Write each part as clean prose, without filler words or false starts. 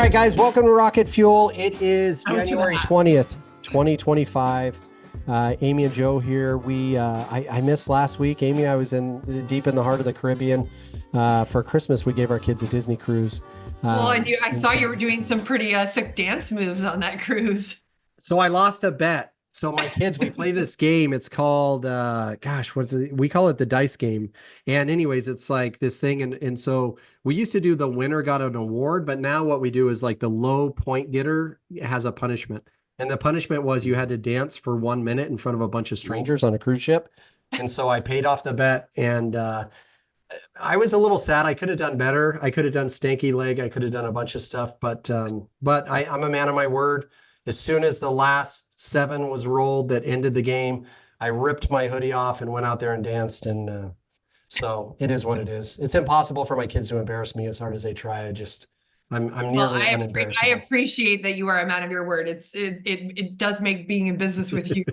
right, guys, welcome to Rocket Fuel. It is January 20th, 2025. Amy and Joe here. I missed last week. Amy, I was deep in the heart of the Caribbean. For Christmas, we gave our kids a Disney cruise. Well, I saw you were doing some pretty sick dance moves on that cruise. So I lost a bet. So my kids, we play this game. It's called, what's it? We call it the dice game. And anyways, it's like this thing. And so we used to do the winner got an award, but now what we do is like the low point getter has a punishment. And the punishment was you had to dance for 1 minute in front of a bunch of strangers on a cruise ship. And so I paid off the bet, and I was a little sad. I could have done better. I could have done stanky leg. I could have done a bunch of stuff, but I'm a man of my word. As soon as the last 7 was rolled that ended the game, I ripped my hoodie off and went out there and danced. And so it is what it is. It's impossible for my kids to embarrass me as hard as they try. I'm nearly unembarrassable. I appreciate that you are a man of your word. It does make being in business with you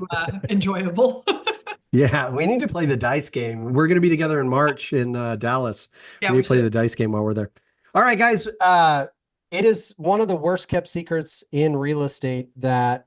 enjoyable. Yeah, we need to play the dice game. We're going to be together in March in Dallas. Yeah, we need to play the dice game while we're there. All right, guys. It is one of the worst kept secrets in real estate that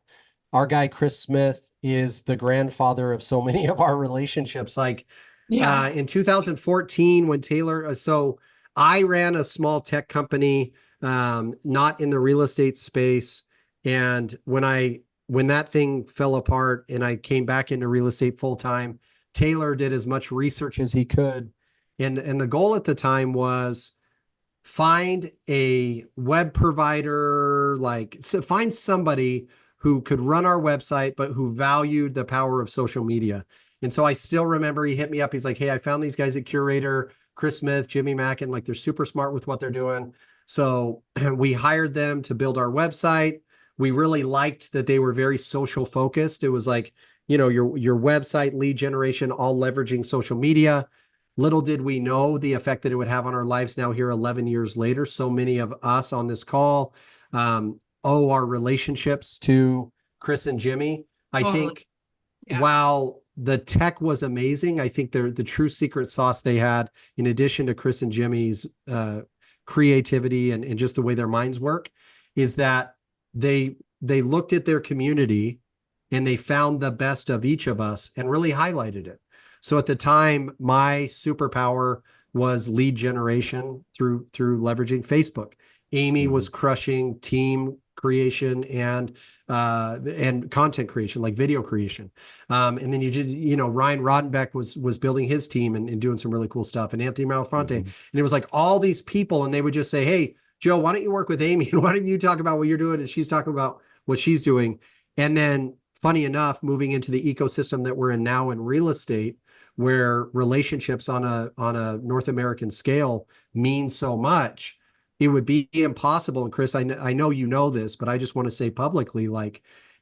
our guy, Chris Smith, is the grandfather of so many of our relationships. In 2014, when Taylor, so I ran a small tech company, not in the real estate space. And when that thing fell apart and I came back into real estate full time, Taylor did as much research as he could. And the goal at the time was find a web provider, find somebody who could run our website, but who valued the power of social media. And so I still remember he hit me up. He's like, hey, I found these guys at Curaytor, Chris Smith, Jimmy Mackin, they're super smart with what they're doing. So we hired them to build our website. We really liked that they were very social focused. It was like, your website, lead generation, all leveraging social media. Little did we know the effect that it would have on our lives now here 11 years later. So many of us on this call owe our relationships to Chris and Jimmy. I think while the tech was amazing, I think the true secret sauce they had, in addition to Chris and Jimmy's creativity and just the way their minds work, is that they looked at their community and they found the best of each of us and really highlighted it. So at the time, my superpower was lead generation through leveraging Facebook. Amy was crushing team creation and content creation, like video creation. And then Ryan Rodenbeck was building his team and doing some really cool stuff, and Anthony Malfronte. And it was like all these people, and they would just say, hey, Joe, why don't you work with Amy? And why don't you talk about what you're doing? And she's talking about what she's doing. And then funny enough, moving into the ecosystem that we're in now in real estate, where relationships on a North American scale mean so much, it would be impossible. And Chris, I know you know this, but I just want to say publicly,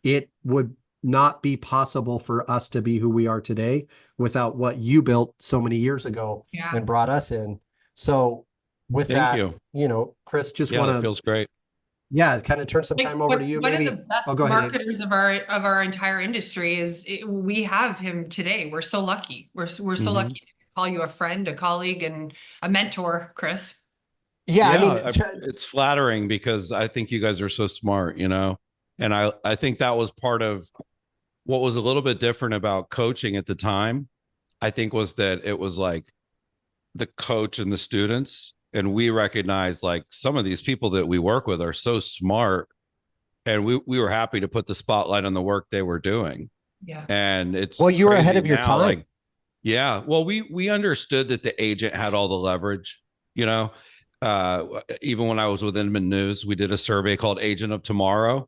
it would not be possible for us to be who we are today without what you built so many years ago and brought us in. So with Thank you. Chris, just want to, feels great. Yeah, kind of turn some time over to you. One of the best marketers of our entire industry we have him today. We're so lucky. We're so lucky to call you a friend, a colleague, and a mentor, Chris. Yeah, I mean, it's flattering because I think you guys are so smart, and I think that was part of what was a little bit different about coaching at the time. I think was that it was like the coach and the students. And we recognize some of these people that we work with are so smart, and we were happy to put the spotlight on the work they were doing. Yeah. And you were ahead of your time. Well, we understood that the agent had all the leverage, even when I was with Inman News, we did a survey called Agent of Tomorrow.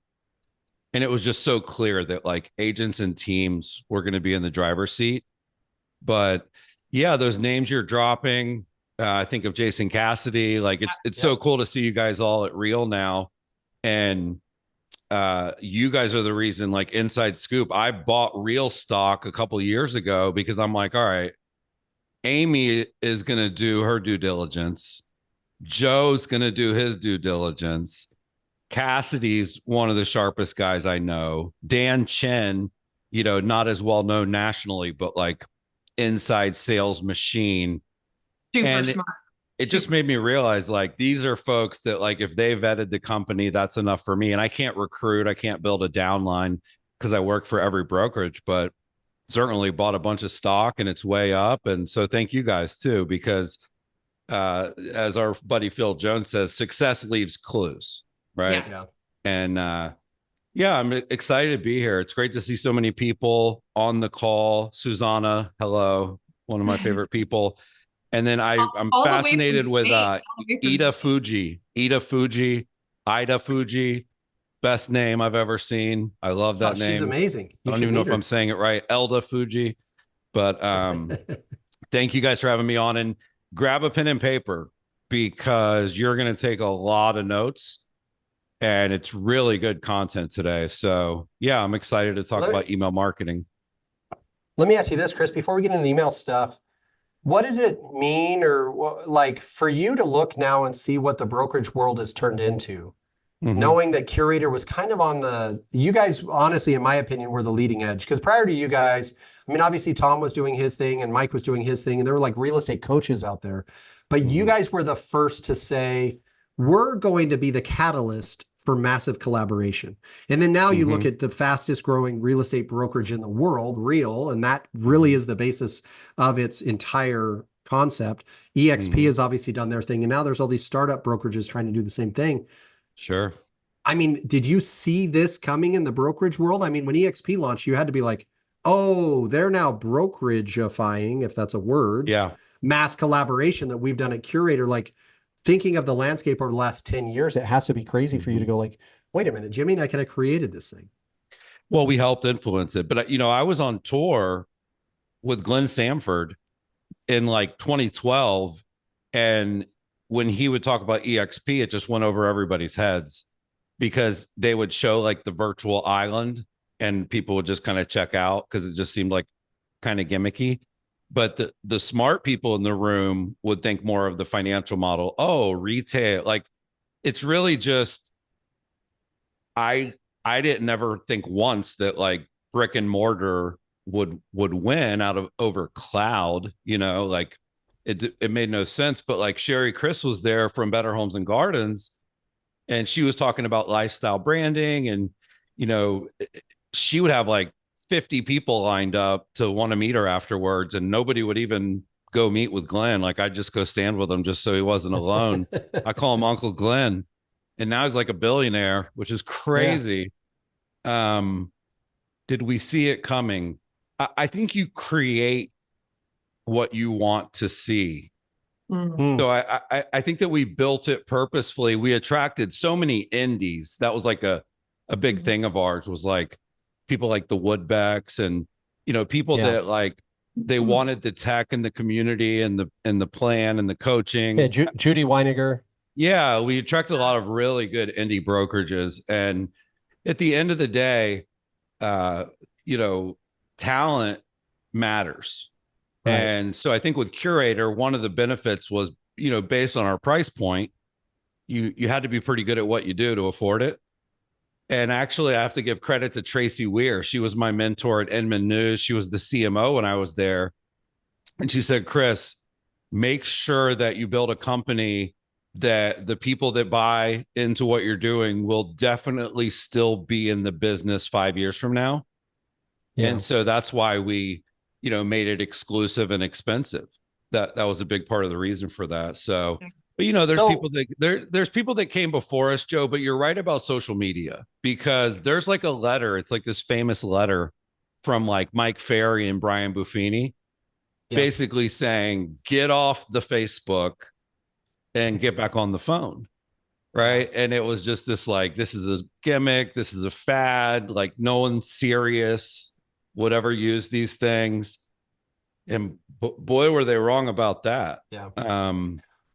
And it was just so clear that agents and teams were going to be in the driver's seat. But yeah, those names you're dropping, I think of Jason Cassidy. It's so cool to see you guys all at Real now. And you guys are the reason, inside scoop, I bought Real stock a couple of years ago because I'm like, all right, Amy is going to do her due diligence. Joe's going to do his due diligence. Cassidy's one of the sharpest guys I know. Dan Chen, not as well known nationally, but inside sales machine. Super smart. it just made me realize like these are folks that like if they vetted the company, that's enough for me. And I can't recruit, I can't build a downline because I work for every brokerage, but certainly bought a bunch of stock and it's way up. And so thank you guys too, because as our buddy Phil Jones says, success leaves clues, right? Yeah. And yeah, I'm excited to be here. It's great to see so many people on the call. Susanna, hello, one of my favorite people. And then I'm all fascinated with Ida Fuji, best name I've ever seen. I love that name. She's amazing. I don't even know if I'm saying it right. Elda Fuji, but thank you guys for having me on, and grab a pen and paper because you're going to take a lot of notes and it's really good content today. So yeah, I'm excited to talk about email marketing. Let me ask you this, Chris, before we get into the email stuff, what does it mean or like for you to look now and see what the brokerage world has turned into, knowing that Curaytor was kind of on you guys, honestly, in my opinion, were the leading edge. Because prior to you guys, I mean, obviously Tom was doing his thing and Mike was doing his thing and there were like real estate coaches out there. But you guys were the first to say, we're going to be the catalyst for massive collaboration. And then now you look at the fastest growing real estate brokerage in the world, Real, and that really is the basis of its entire concept. EXP has obviously done their thing. And now there's all these startup brokerages trying to do the same thing. Sure. I mean, did you see this coming in the brokerage world? I mean, when EXP launched, you had to be like, oh, they're now brokerageifying, if that's a word. Yeah. Mass collaboration that we've done at Curaytor. Like, thinking of the landscape over the last 10 years, it has to be crazy for you to go like, wait a minute, Jimmy and I could have created this thing. Well, we helped influence it. But, I was on tour with Glenn Samford in like 2012. And when he would talk about EXP, it just went over everybody's heads because they would show like the virtual island and people would just kind of check out because it just seemed like kind of gimmicky. But the smart people in the room would think more of the financial model. Oh, retail. Like it's really just, I didn't never think once that like brick and mortar would win over cloud, like it made no sense. But like Sherry Chris was there from Better Homes and Gardens and she was talking about lifestyle branding and, she would have like 50 people lined up to want to meet her afterwards and nobody would even go meet with Glenn. Like I'd just go stand with him just so he wasn't alone. I call him Uncle Glenn and now he's like a billionaire, which is crazy. Yeah. Did we see it coming? I think you create what you want to see. So I think that we built it purposefully. We attracted so many indies. That was like a big thing of ours was like, people like the Woodbecks and, people that like, they wanted the tech and the community and the plan and the coaching. Yeah, Judy Weiniger. Yeah, we attracted a lot of really good indie brokerages. And at the end of the day, talent matters. Right. And so I think with Curaytor, one of the benefits was, based on our price point, you had to be pretty good at what you do to afford it. And actually, I have to give credit to Tracy Weir. She was my mentor at Inman News. She was the CMO when I was there. And she said, Chris, make sure that you build a company that the people that buy into what you're doing will definitely still be in the business 5 years from now. Yeah. And so that's why we, made it exclusive and expensive. That was a big part of the reason for that. So but there's people that came before us, Joe, but you're right about social media because there's like a letter. It's like this famous letter from like Mike Ferry and Brian Buffini, basically saying, get off the Facebook and get back on the phone. Right. And it was just this like, this is a gimmick. This is a fad. Like no one's serious would ever use these things. And boy, were they wrong about that. Yeah.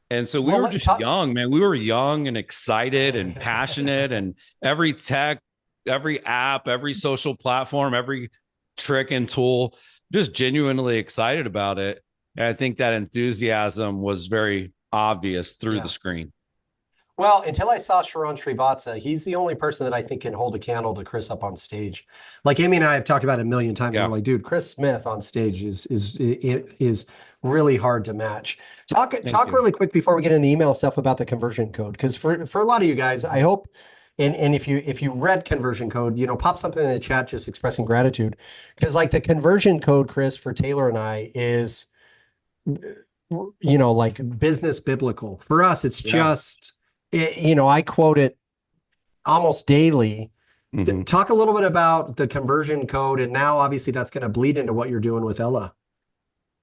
And so we were just young, man. We were young and excited and passionate and every tech, every app, every social platform, every trick and tool, just genuinely excited about it. And I think that enthusiasm was very obvious through the screen. Well, until I saw Sharon Srivatsa, he's the only person that I think can hold a candle to Chris up on stage. Like Amy and I have talked about it a million times. Yeah. We're like, dude, Chris Smith on stage is really hard to match. Talk really quick before we get into the email stuff about the conversion code, because for a lot of you guys, I hope, and if you read conversion code, pop something in the chat just expressing gratitude, because like the conversion code, Chris, for Taylor and I is, like business biblical. For us, it's just. I quote it almost daily. Talk a little bit about the conversion code, and now obviously that's going to bleed into what you're doing with Ella.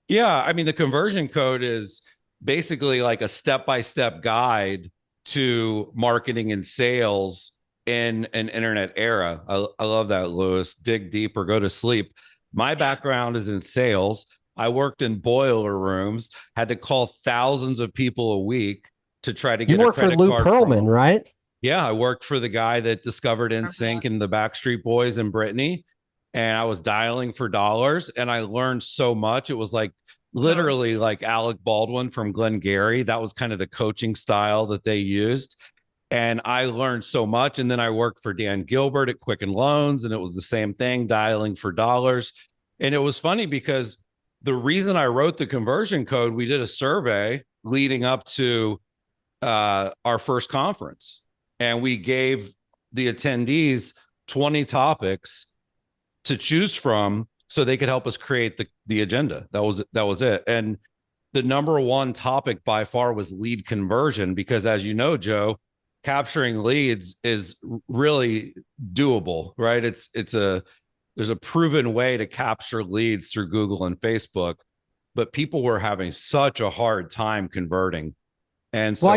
Yeah, I mean, the conversion code is basically like a step-by-step guide to marketing and sales in an internet era. I love that, Lewis. Dig deep or go to sleep. My background is in sales. I worked in boiler rooms, had to call thousands of people a week to try to get a credit card. You work for Lou Pearlman, right? Yeah, I worked for the guy that discovered NSYNC and the Backstreet Boys and Britney, and I was dialing for dollars, and I learned so much. It was like literally like Alec Baldwin from Glengarry. That was kind of the coaching style that they used, and I learned so much. And then I worked for Dan Gilbert at Quicken Loans, and it was the same thing, dialing for dollars. And it was funny because the reason I wrote the conversion code, we did a survey leading up to our first conference, and we gave the attendees 20 topics to choose from so they could help us create the agenda. That was it. And the number one topic by far was lead conversion, because as you know, Joe, capturing leads is really doable, right? There's a proven way to capture leads through Google and Facebook, but people were having such a hard time converting. And so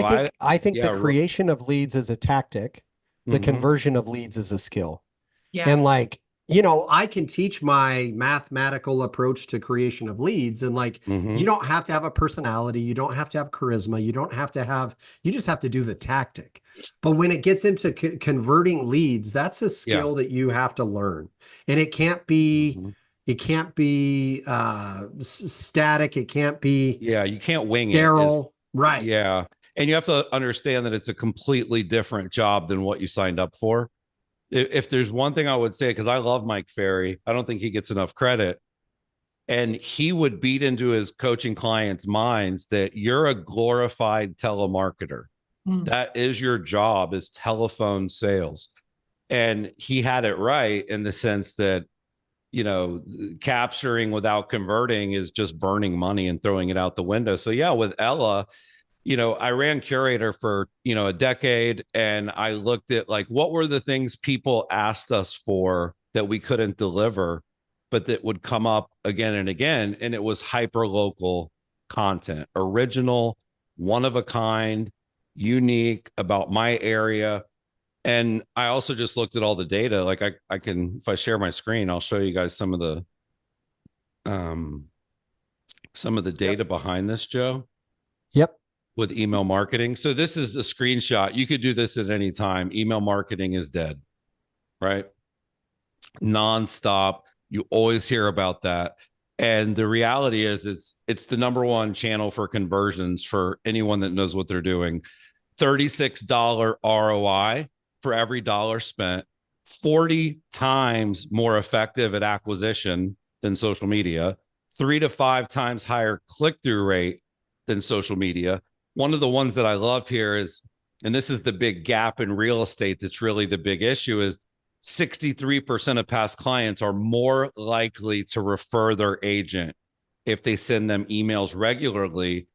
I think the creation of leads is a tactic. The conversion of leads is a skill. Yeah. And like, I can teach my mathematical approach to creation of leads. And like, you don't have to have a personality. You don't have to have charisma. You just have to do the tactic. But when it gets into converting leads, that's a skill that you have to learn. And it can't be, static. It can't be, you can't wing sterile. It. Right. Yeah. And you have to understand that it's a completely different job than what you signed up for. If there's one thing I would say, because I love Mike Ferry, I don't think he gets enough credit. And he would beat into his coaching clients' minds that you're a glorified telemarketer. That is your job, is telephone sales. And he had it right in the sense that, capturing without converting is just burning money and throwing it out the window. So yeah, with Ella, I ran Curaytor for, a decade, and I looked at like, what were the things people asked us for that we couldn't deliver, but that would come up again and again. And it was hyper local content, original, one of a kind, unique, about my area. And I also just looked at all the data. Like I can, if I share my screen, I'll show you guys some of the data behind this, Joe. Yep. With email marketing. So this is a screenshot. You could do this at any time. Email marketing is dead, right? Nonstop. You always hear about that. And the reality is it's the number one channel for conversions for anyone that knows what they're doing. $36 ROI for every dollar spent, 40 times more effective at acquisition than social media, 3 to 5 times higher click-through rate than social media. One of the ones that I love here is, and this is the big gap in real estate that's really the big issue, is 63% of past clients are more likely to refer their agent if they send them emails regularly.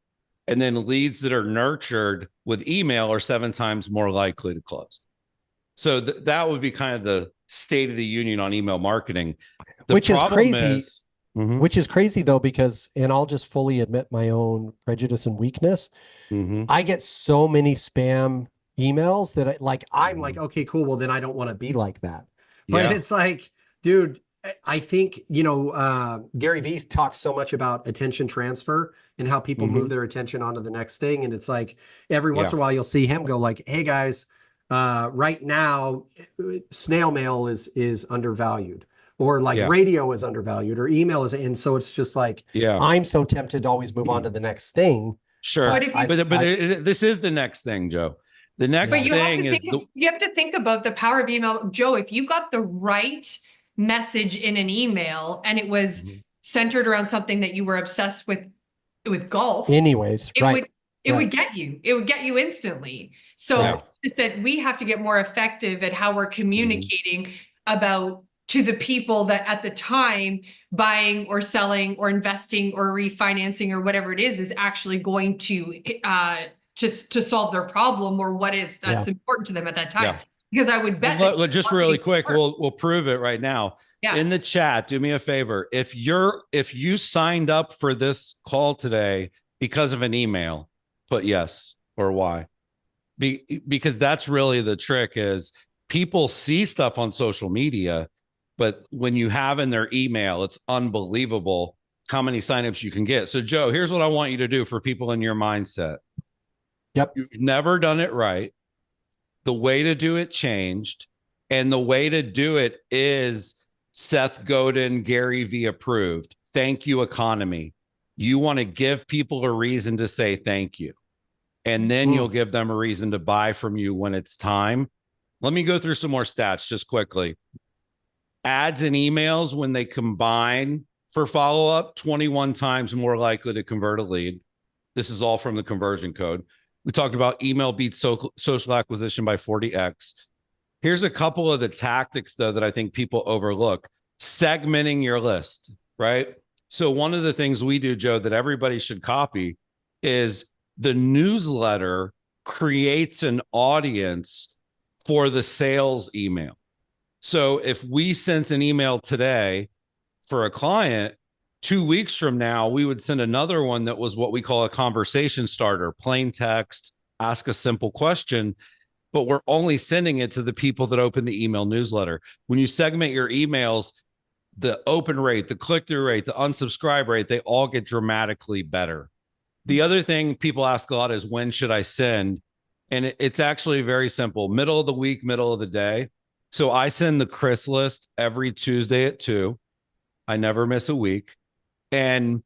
And then leads that are nurtured with email are 7 times more likely to close. So that would be kind of the state of the union on email marketing. Which is crazy. Which is crazy though, because, and I'll just fully admit my own prejudice and weakness. I get so many spam emails that I'm like, okay, cool. Well, then I don't want to be like that. But it's like, dude, I think, Gary Vee talks so much about attention transfer and how people move their attention onto the next thing. And it's like, every once in a while, you'll see him go like, hey guys, right now, snail mail is undervalued. Or like radio is undervalued, or email is, and so it's just like, I'm so tempted to always move on to the next thing. Sure, but this is the next thing, Joe. The next But thing is you have to think about the power of email. Joe, if you got the right message in an email and it was centered around something that you were obsessed with golf. Anyways, it would get you. It would get you instantly. So just that we have to get more effective at how we're communicating about to the people that at the time buying or selling or investing or refinancing or whatever it is actually going to solve their problem or what is that's important to them at that time. Because I would bet just really quick, we'll prove it right now. In the chat, do me a favor. If you signed up for this call today because of an email, put yes or why. Because that's really the trick is people see stuff on social media, but when you have in their email, it's unbelievable how many signups you can get. So Joe, here's what I want you to do for people in your mindset. Yep. You've never done it right. The way to do it changed. And the way to do it is Seth Godin, Gary V approved. Thank you economy. You want to give people a reason to say thank you. And then you'll give them a reason to buy from you when it's time. Let me go through some more stats just quickly. Ads and emails, when they combine for follow-up, 21 times more likely to convert a lead. This is all from the conversion code. We talked about email beats social acquisition by 40x. Here's a couple of the tactics, though, that I think people overlook. Segmenting your list, right? So one of the things we do, Joe, that everybody should copy is the newsletter creates an audience for the sales email. So if we sent an email today for a client, 2 weeks from now, we would send another one that was what we call a conversation starter, plain text, ask a simple question, but we're only sending it to the people that open the email newsletter. When you segment your emails, the open rate, the click-through rate, the unsubscribe rate, they all get dramatically better. The other thing people ask a lot is, when should I send? And it's actually very simple. Middle of the week, middle of the day. So I send the Chris list every Tuesday at 2. I never miss a week. And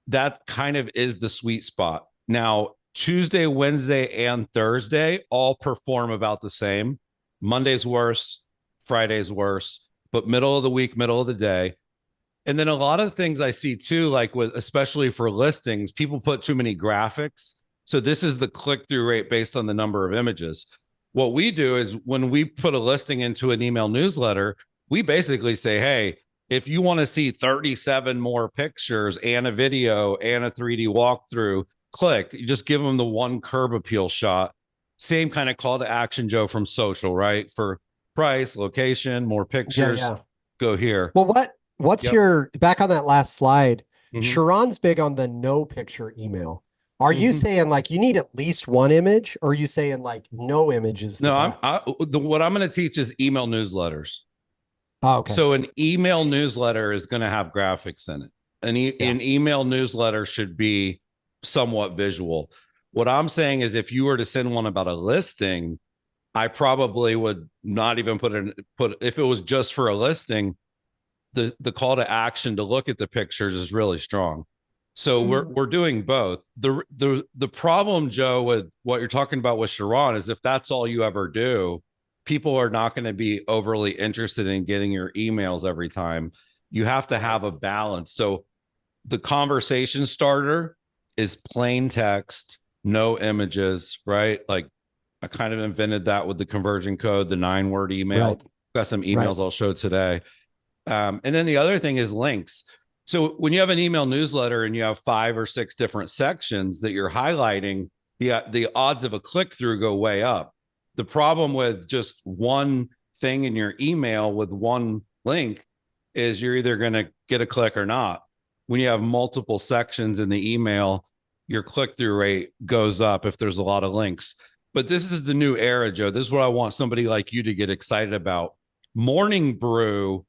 that kind of is the sweet spot. Now, Tuesday, Wednesday, and Thursday all perform about the same. Monday's worse, Friday's worse, but middle of the week, middle of the day. And then a lot of things I see too, like with, especially for listings, people put too many graphics. So this is the click-through rate based on the number of images. What we do is when we put a listing into an email newsletter, we basically say, hey, if you want to see 37 more pictures and a video and a 3D walkthrough, click. You just give them the one curb appeal shot. Same kind of call to action, Joe, from social, right? For price, location, more pictures, go here. Well, what's your, back on that last slide, Sharon's big on the no picture email. Are you saying like you need at least one image, or are you saying like no images? No, what I'm going to teach is email newsletters. Oh, okay. So an email newsletter is going to have graphics in it. An email newsletter should be somewhat visual. What I'm saying is, if you were to send one about a listing, I probably would not even put if it was just for a listing, the call to action to look at the pictures is really strong. So we're doing both. The problem, Joe, with what you're talking about with Sharon is, if that's all you ever do, people are not going to be overly interested in getting your emails every time. You have to have a balance. So the conversation starter is plain text, no images, right? Like I kind of invented that with the conversion code, the 9-word email. Right. Got some emails I'll show today. And then the other thing is links. So when you have an email newsletter and you have 5 or 6 different sections that you're highlighting, the odds of a click through go way up. The problem with just one thing in your email with one link is you're either going to get a click or not. When you have multiple sections in the email, your click-through rate goes up if there's a lot of links. But this is the new era, Joe. This is what I want somebody like you to get excited about. Morning Brew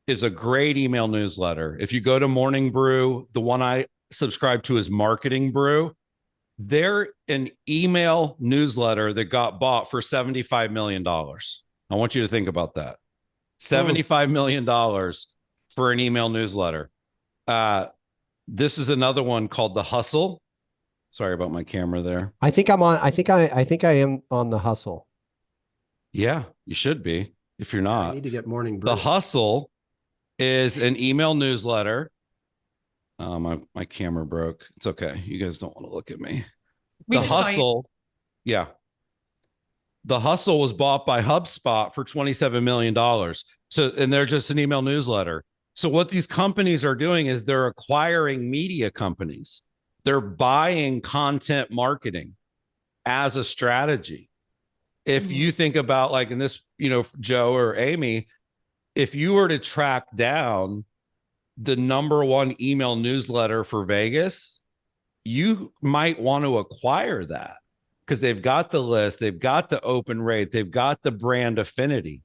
is a great email newsletter. If you go to Morning Brew, the one I subscribe to is Marketing Brew. They're an email newsletter that got bought for $75 million. I want you to think about that. $75 million for an email newsletter. This is another one called The Hustle. Sorry about my camera there. I think I am on the hustle. Yeah, you should be. If you're I not, need to get morning brew. the hustle is an email newsletter. My camera broke. It's okay. You guys don't want to look at me. The hustle. Yeah. The hustle was bought by HubSpot for $27 million. So, and they're just an email newsletter. So what these companies are doing is they're acquiring media companies. They're buying content marketing as a strategy. If you think about like in this, Joe or Amy, if you were to track down the #1 email newsletter for Vegas, you might want to acquire that because they've got the list, they've got the open rate, they've got the brand affinity.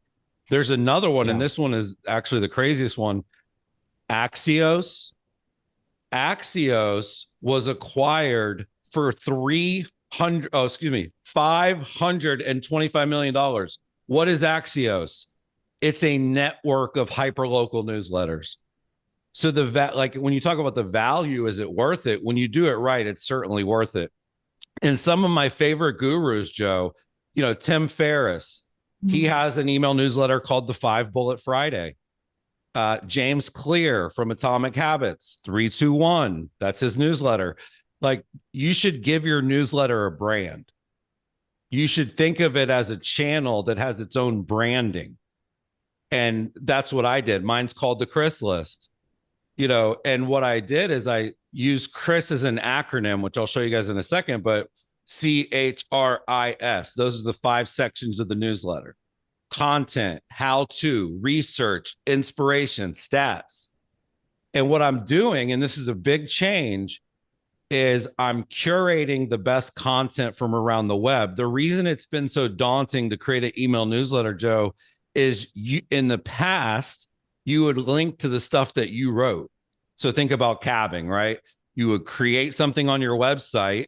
There's another one, and this one is actually the craziest one. Axios. Axios was acquired for $525 million. What is Axios? It's a network of hyperlocal newsletters. So like when you talk about the value, is it worth it? When you do it right, it's certainly worth it. And some of my favorite gurus, Joe, Tim Ferriss, he has an email newsletter called the 5 Bullet Friday. James Clear from Atomic Habits, 321. That's his newsletter. Like, you should give your newsletter a brand. You should think of it as a channel that has its own branding. And that's what I did. Mine's called the Chris List. And what I did is I used Chris as an acronym, which I'll show you guys in a second, but CHRIS. Those are the 5 sections of the newsletter: content, how to, research, inspiration, stats. And what I'm doing, and this is a big change, is I'm curating the best content from around the web. The reason it's been so daunting to create an email newsletter, Joe, is in the past, you would link to the stuff that you wrote. So think about cabbing, right? You would create something on your website,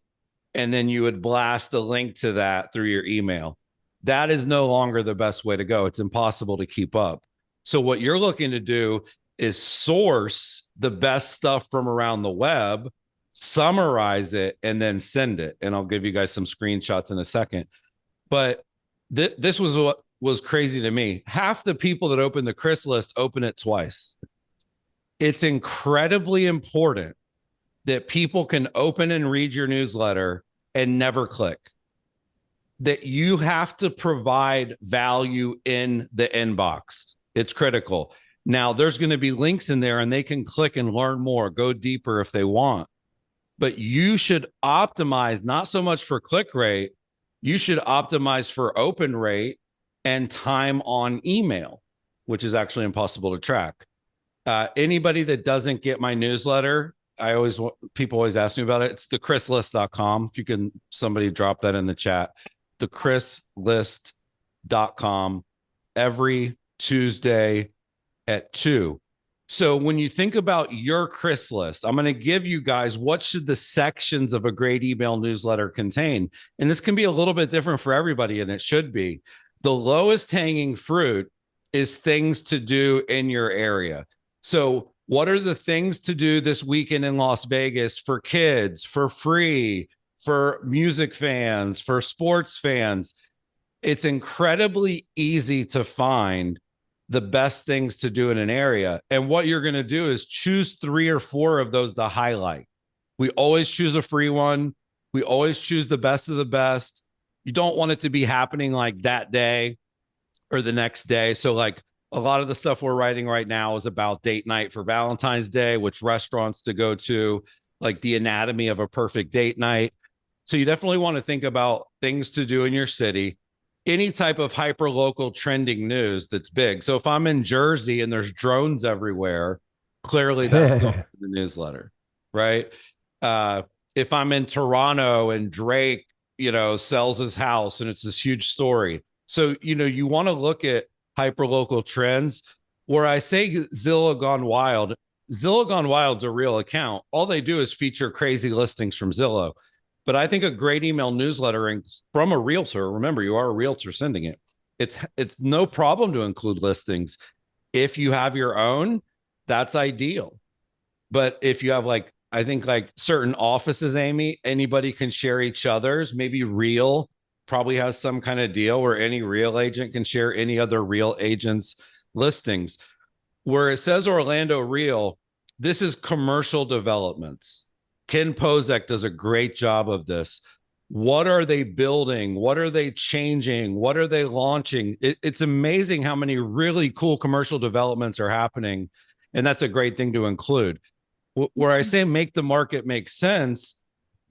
and then you would blast a link to that through your email. That is no longer the best way to go. It's impossible to keep up. So what you're looking to do is source the best stuff from around the web, summarize it, and then send it. And I'll give you guys some screenshots in a second. But this was what was crazy to me. Half the people that open the Chris List open it twice. It's incredibly important that people can open and read your newsletter and never click. That you have to provide value in the inbox. It's critical. Now, there's going to be links in there and they can click and learn more, go deeper if they want. But you should optimize not so much for click rate. You should optimize for open rate and time on email, which is actually impossible to track. Anybody that doesn't get my newsletter, people always ask me about it. It's thechrislist.com. If you can, somebody drop that in the chat. thechrislist.com every Tuesday at 2. So when you think about your Chris list, I'm going to give you guys what should the sections of a great email newsletter contain. And this can be a little bit different for everybody, and it should be. The lowest hanging fruit is things to do in your area. So what are the things to do this weekend in Las Vegas for kids, for free, for music fans, for sports fans? It's incredibly easy to find the best things to do in an area. And what you're going to do is choose 3 or 4 of those to highlight. We always choose a free one. We always choose the best of the best. You don't want it to be happening like that day or the next day. So like a lot of the stuff we're writing right now is about date night for Valentine's Day, which restaurants to go to, like the anatomy of a perfect date night. So you definitely want to think about things to do in your city, any type of hyper local trending news that's big. So if I'm in Jersey and there's drones everywhere, clearly that's going to the newsletter, right? If I'm in Toronto and Drake, sells his house and it's this huge story. So, you want to look at hyper local trends. Where I say Zillow Gone Wild, Zillow Gone Wild's a real account. All they do is feature crazy listings from Zillow. But I think a great email newsletter from a realtor, remember, you are a realtor sending it. It's no problem to include listings. If you have your own, that's ideal. But if you have I think like certain offices, Amy, anybody can share each other's. Maybe Real probably has some kind of deal where any real agent can share any other real agent's listings. Where it says Orlando Real, this is commercial developments. Ken Pozek does a great job of this. What are they building? What are they changing? What are they launching? It's amazing how many really cool commercial developments are happening. And that's a great thing to include. Where I say make the market make sense,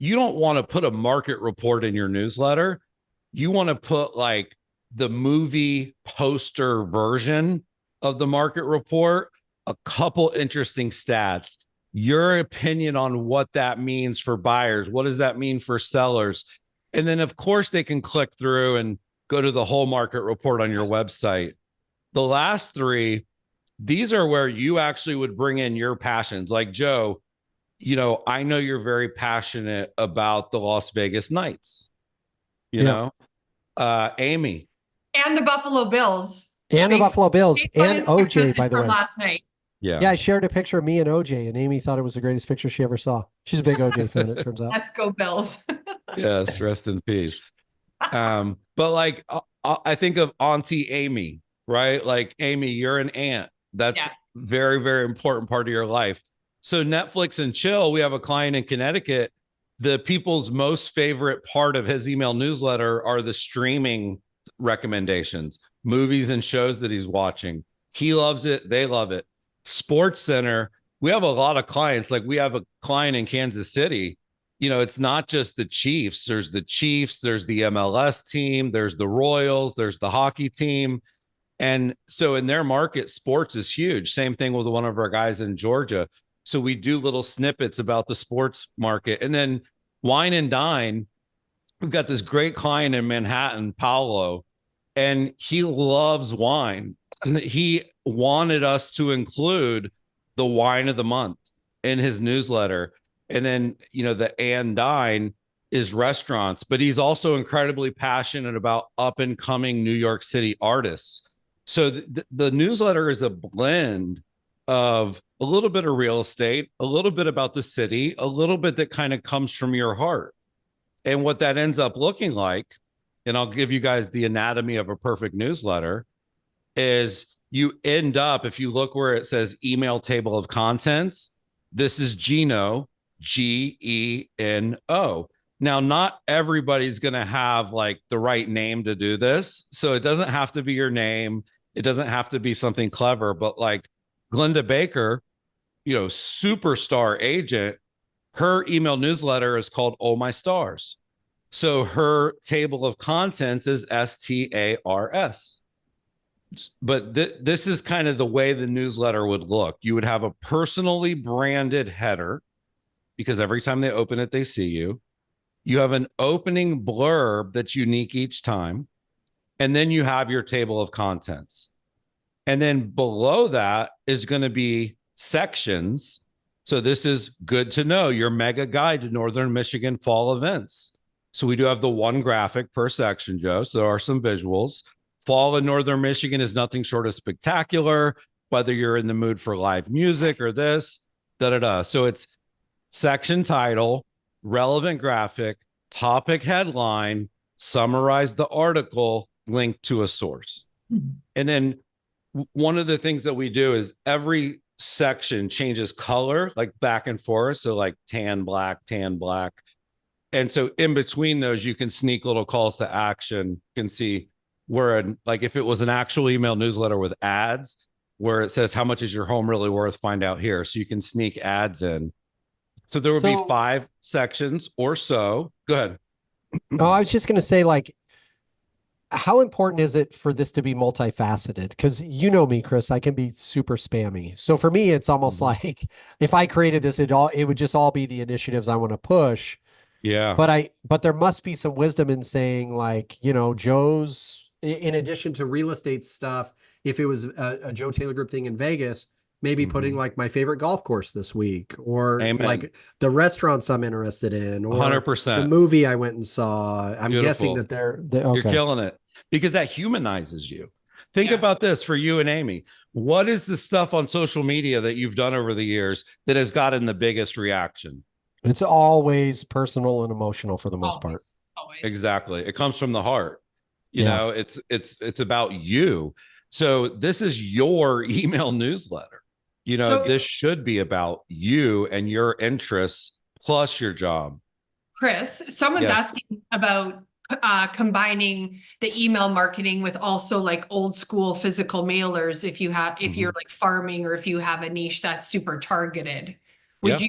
you don't want to put a market report in your newsletter. You want to put like the movie poster version of the market report, a couple interesting stats, your opinion on what that means for buyers. What does that mean for sellers? And then, of course, they can click through and go to the whole market report on your website. The last three, these are where you actually would bring in your passions. Like Joe, you know, I know you're very passionate about the Las Vegas Knights, you know, Amy. And the Buffalo Bills. And the Buffalo Bills and OJ, by the way. Last night. Yeah, I shared a picture of me and OJ, and Amy thought it was the greatest picture she ever saw. She's a big OJ fan, it turns out. Let's go Bills. Yes, rest in peace. But like, I think of Auntie Amy, right? Like, Amy, you're an aunt. That's very, very important part of your life. So Netflix and chill, we have a client in Connecticut. The people's most favorite part of his email newsletter are the streaming recommendations, movies and shows that he's watching. He loves it. They love it. Sports Center, we have a lot of clients. Like we have a client in Kansas City. You know, it's not just the Chiefs. There's the Chiefs, there's the MLS team, there's the Royals, there's the hockey team. And so in their market, sports is huge. Same thing with one of our guys in Georgia. So we do little snippets about the sports market. And then Wine and Dine, we've got this great client in Manhattan, Paolo, and he loves wine. He wanted us to include the wine of the month in his newsletter. And then, you know, the and dine is restaurants, but he's also incredibly passionate about up and coming New York City artists. So the newsletter is a blend of a little bit of real estate, a little bit about the city, a little bit that kind of comes from your heart. And what that ends up looking like, and I'll give you guys the anatomy of a perfect newsletter, is you end up, if you look where it says email table of contents, this is Geno, Geno. Now, not everybody's going to have like the right name to do this. So it doesn't have to be your name. It doesn't have to be something clever, but like Glenda Baker, you know, superstar agent, her email newsletter is called Oh My Stars. So her table of contents is STARS. But this is kind of the way the newsletter would look. You would have a personally branded header because every time they open it, they see you. You have an opening blurb that's unique each time. And then you have your table of contents. And then below that is going to be sections. So this is good to know, your mega guide to Northern Michigan fall events. So we do have the one graphic per section, Joe. So there are some visuals. Fall in Northern Michigan is nothing short of spectacular, whether you're in the mood for live music or this, So it's section title, relevant graphic, topic headline, summarize the article, link to a source. And then one of the things that we do is every section changes color, like back and forth. So like tan, black. And so in between those, you can sneak little calls to action. You can see where, like if it was an actual email newsletter with ads, where it says, how much is your home really worth? Find out here. So you can sneak ads in. So there would be 5 sections or so. Go ahead. Oh, I was just going to say, like, how important is it for this to be multifaceted? Because you know me, Chris, I can be super spammy. So for me, it's almost like if I created this, it would just all be the initiatives I want to push. Yeah. But there must be some wisdom in saying, like, you know, Joe's, in addition to real estate stuff, if it was a Joe Taylor Group thing in Vegas, maybe putting like my favorite golf course this week, or like the restaurants I'm interested in, or 100% the movie I went and saw. I'm guessing that they're okay. You're killing it because that humanizes you. Think about this for you and Amy. What is the stuff on social media that you've done over the years that has gotten the biggest reaction? It's always personal and emotional for the most part. Always. Exactly. It comes from the heart. You know, it's about you. So this is your email newsletter. You know, this should be about you and your interests plus your job. Chris, someone's asking about combining the email marketing with also like old school physical mailers. If you're like farming, or if you have a niche that's super targeted, would you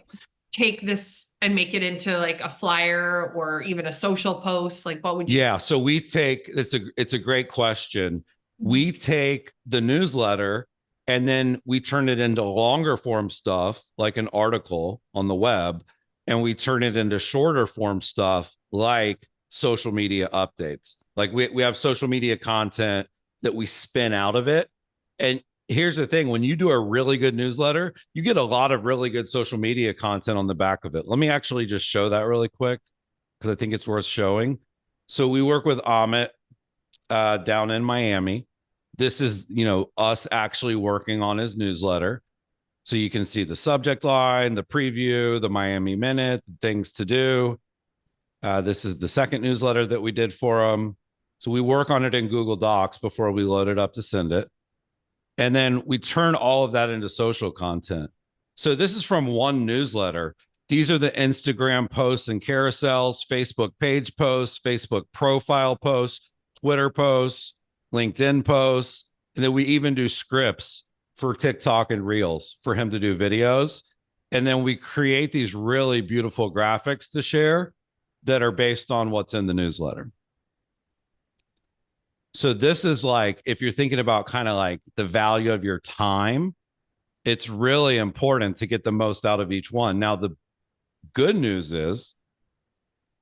take this and make it into like a flyer or even a social post? Like, what would you? Yeah. So we take, it's a great question. We take the newsletter and then we turn it into longer form stuff, like an article on the web, and we turn it into shorter form stuff like social media updates. Like we have social media content that we spin out of it. And here's the thing, when you do a really good newsletter, you get a lot of really good social media content on the back of it. Let me actually just show that really quick, because I think it's worth showing. So we work with Amit down in Miami. This is, you know, us actually working on his newsletter. So you can see the subject line, the preview, the Miami Minute, things to do. This is the second newsletter that we did for him. So we work on it in Google Docs before we load it up to send it. And then we turn all of that into social content. So this is from one newsletter. These are the Instagram posts and carousels, Facebook page posts, Facebook profile posts, Twitter posts, LinkedIn posts. And then we even do scripts for TikTok and Reels for him to do videos. And then we create these really beautiful graphics to share that are based on what's in the newsletter. So this is like, if you're thinking about kind of like the value of your time, it's really important to get the most out of each one. Now, the good news is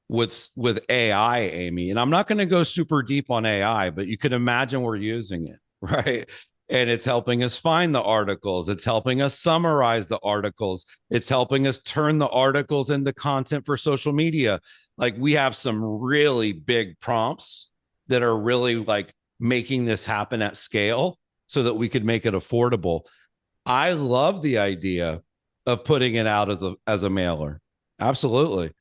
with AI, Amy, and I'm not going to go super deep on AI, but you can imagine we're using it, right? And it's helping us find the articles. It's helping us summarize the articles. It's helping us turn the articles into content for social media. Like, we have some really big prompts that are really like making this happen at scale so that we could make it affordable. I love the idea of putting it out as a mailer. Absolutely.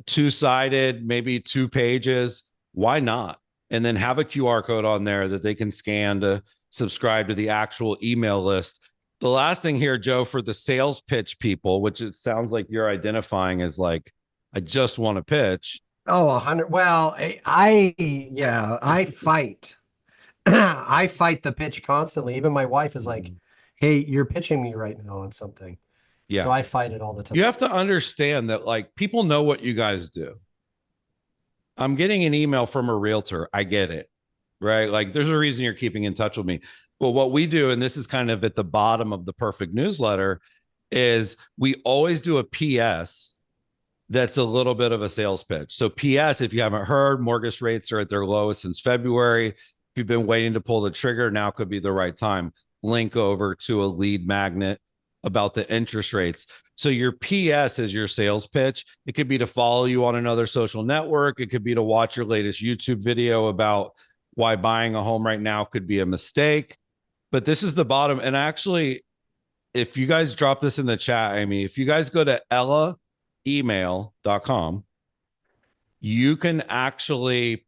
Two-sided, maybe 2 pages. Why not? And then have a QR code on there that they can scan to subscribe to the actual email list. The last thing here, Joe, for the sales pitch people, which it sounds like you're identifying as like, I just want to pitch. Oh, 100. Well, I fight. I fight the pitch constantly. Even my wife is like, hey, you're pitching me right now on something. Yeah. So I fight it all the time. You have to understand that, like, people know what you guys do. I'm getting an email from a realtor. I get it, right? Like, there's a reason you're keeping in touch with me. But what we do, and this is kind of at the bottom of the perfect newsletter, is we always do a PS that's a little bit of a sales pitch. So PS, if you haven't heard, mortgage rates are at their lowest since February. If you've been waiting to pull the trigger, now could be the right time. Link over to a lead magnet about the interest rates. So your PS is your sales pitch. It could be to follow you on another social network. It could be to watch your latest YouTube video about why buying a home right now could be a mistake. But this is the bottom. And actually, if you guys drop this in the chat, Amy, if you guys go to ellaemail.com, you can actually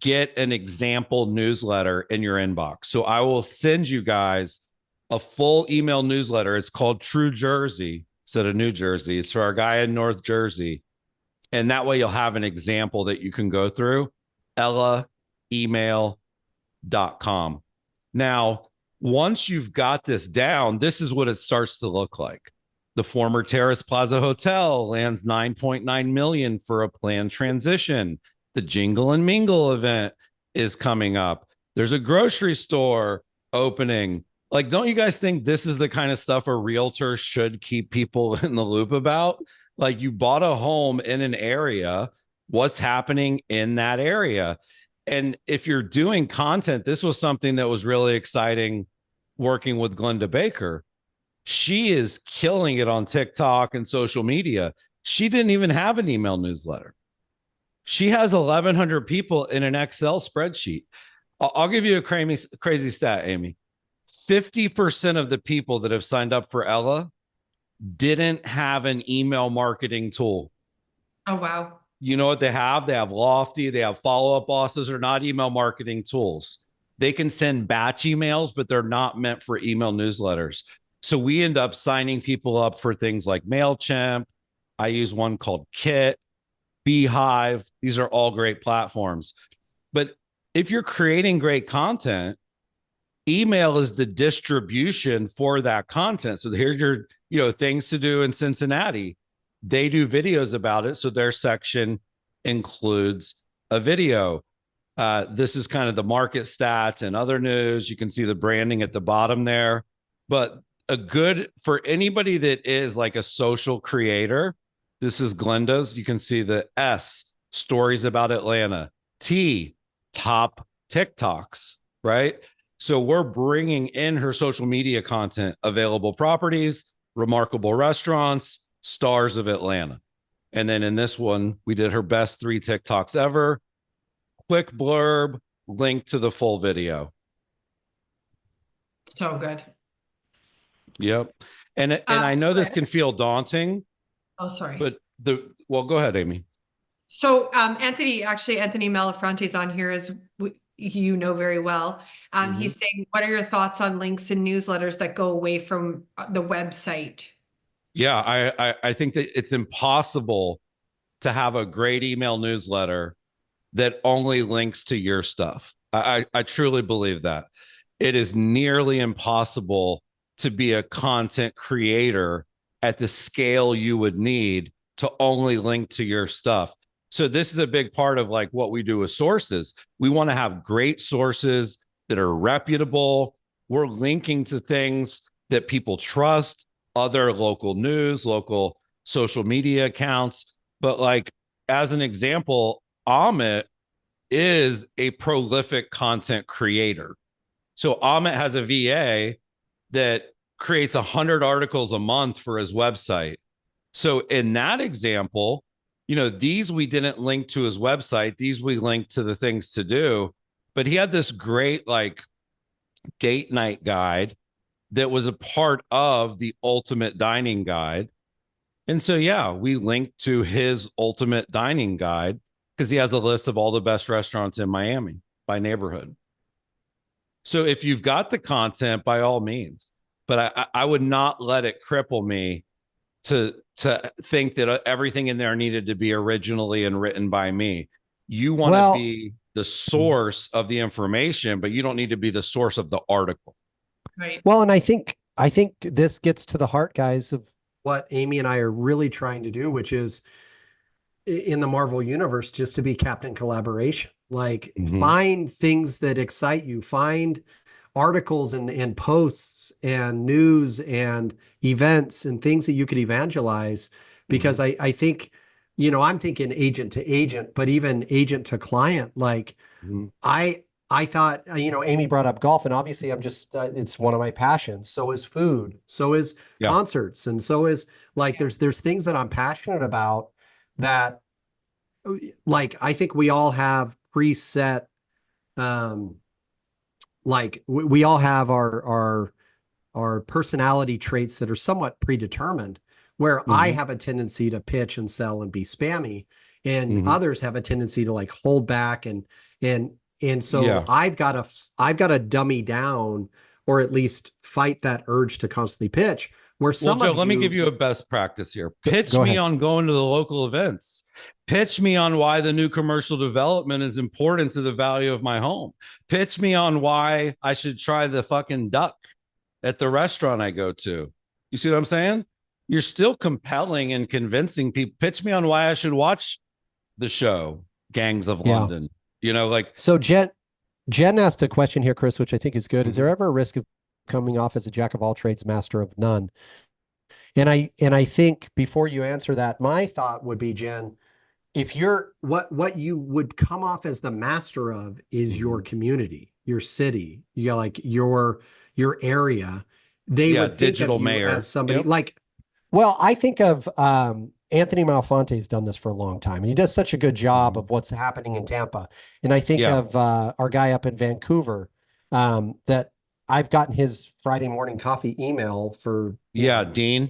get an example newsletter in your inbox. So I will send you guys a full email newsletter. It's called True Jersey instead of New Jersey. It's for our guy in North Jersey. And that way you'll have an example that you can go through. ellaemail.com. Now, once you've got this down, this is what it starts to look like. The former Terrace Plaza Hotel lands $9.9 million for a planned transition. The Jingle and Mingle event is coming up. There's a grocery store opening. Like, don't you guys think this is the kind of stuff a realtor should keep people in the loop about? Like, you bought a home in an area, what's happening in that area? And if you're doing content, this was something that was really exciting working with Glenda Baker. She is killing it on TikTok and social media. She didn't even have an email newsletter. She has 1,100 people in an Excel spreadsheet. I'll give you a crazy stat, Amy. 50% of the people that have signed up for Ella didn't have an email marketing tool. Oh, wow. You know what they have? They have Lofty, they have follow-up bosses. They're not email marketing tools. They can send batch emails, but they're not meant for email newsletters. So we end up signing people up for things like MailChimp. I use one called Kit, Beehive. These are all great platforms. But if you're creating great content, email is the distribution for that content. So here's your, things to do in Cincinnati. They do videos about it. So their section includes a video. This is kind of the market stats and other news. You can see the branding at the bottom there. But for anybody that is like a social creator, this is Glenda's. You can see the S, stories about Atlanta. T, top TikToks, right? So we're bringing in her social media content, available properties, remarkable restaurants, stars of Atlanta. And then in this one, we did her best 3 TikToks ever. Quick blurb, link to the full video. So good. Yep. And I know this can feel daunting. Oh, sorry. But well, go ahead, Amy. So Anthony Malafronte is on here, as you know very well. He's saying, what are your thoughts on links and newsletters that go away from the website? Yeah, I think that it's impossible to have a great email newsletter that only links to your stuff. I truly believe that. It is nearly impossible to be a content creator at the scale you would need to only link to your stuff. So this is a big part of like what we do with sources. We want to have great sources that are reputable. We're linking to things that people trust, other local news, local social media accounts. But like, as an example, Amit is a prolific content creator. So Amit has a VA that creates 100 articles a month for his website. So in that example, these we didn't link to his website. These we linked to the things to do. But he had this great like date night guide that was a part of the ultimate dining guide. And so, yeah, we linked to his ultimate dining guide because he has a list of all the best restaurants in Miami by neighborhood. So if you've got the content, by all means, but I would not let it cripple me to think that everything in there needed to be originally and written by me. You want to be the source of the information, but you don't need to be the source of the article. Right. Well, and I think this gets to the heart, guys, of what Amy and I are really trying to do, which is in the Marvel universe, just to be Captain Collaboration. Like find things that excite you, find articles and posts and news and events and things that you could evangelize, because I think, I'm thinking agent to agent, but even agent to client. Like I thought, Amy brought up golf, and obviously I'm just, it's one of my passions. So is food, so is concerts. And so is like, there's things that I'm passionate about that, like, I think we all have preset, like we all have our personality traits that are somewhat predetermined, where I have a tendency to pitch and sell and be spammy, and others have a tendency to like hold back and so I've got to dummy down, or at least fight that urge to constantly pitch. Where Joe, let me give you a best practice here. Pitch me on going to the local events. Pitch me on why the new commercial development is important to the value of my home. Pitch me on why I should try the fucking duck at the restaurant I go to. You see what I'm saying? You're still compelling and convincing people. Pitch me on why I should watch the show Gangs of London. So Jen asked a question here, Chris, which I think is good. Is there ever a risk of coming off as a jack of all trades, master of none? And I think before you answer that, my thought would be, Jen, if you're what you would come off as the master of is your community, your city, like your area, they would think digital of you mayor as somebody like, well, I think of Anthony Malfonte's done this for a long time, and he does such a good job of what's happening in Tampa. And I think of our guy up in Vancouver, that I've gotten his Friday morning coffee email for Dean.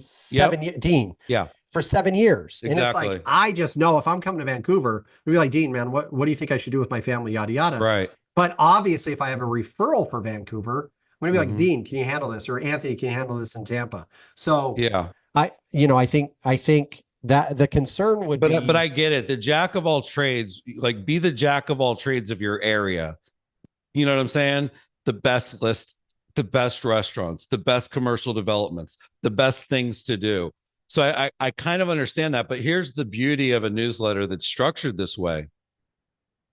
Dean. Yeah. For 7 years. Exactly. And it's like, I just know if I'm coming to Vancouver, we'll be like, Dean, man, what do you think I should do with my family? Yada, yada. Right. But obviously, if I have a referral for Vancouver, I'm going to be like, Dean, can you handle this? Or Anthony, can you handle this in Tampa? So I think that the concern would be. But I get it. The jack of all trades, like be the jack of all trades of your area. You know what I'm saying? The best list, the best restaurants, the best commercial developments, the best things to do. So I kind of understand that, but here's the beauty of a newsletter that's structured this way.